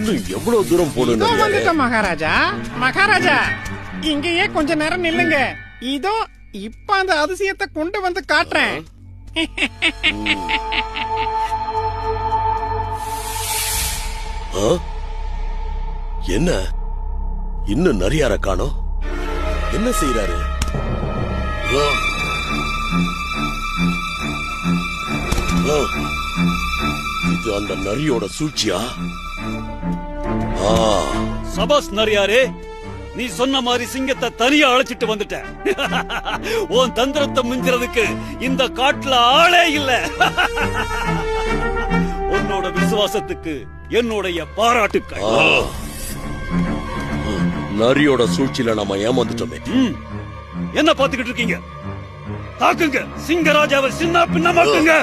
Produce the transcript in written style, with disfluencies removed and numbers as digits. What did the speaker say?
இன்னும் எவ்வளவு தூரம் போகணும் வந்துட்டோம் மகாராஜா. மகாராஜா இங்கேயே கொஞ்ச நேரம் நில்லுங்க. இதோ இப்ப அந்த அதிசயத்தை கொண்டு வந்து காட்டுறேன். என்ன இன்னும் நரியார காணோம்? என்ன செய்யறாரு? இது அந்த நரியோட சூழ்ச்சியா? சபாஸ் நரியாரே, நீ சொன்ன மாதிரி சிங்கத்தை தனியா அழைச்சிட்டு வந்துட்ட. உன் தந்திரத்தை மிஞ்சுறதுக்கு இந்த காட்டுல ஆளே இல்ல. உன்னோட விசுவாசத்துக்கு என்னுடைய பாராட்டுக்கள். நரியோட சூழ்ச்சியில நாம ஏமாந்துட்டோமே. என்ன பாத்துக்கிட்டு இருக்கீங்க? தாக்குங்க, சிங்கராஜாவை சின்ன பின்னமாக்குங்க.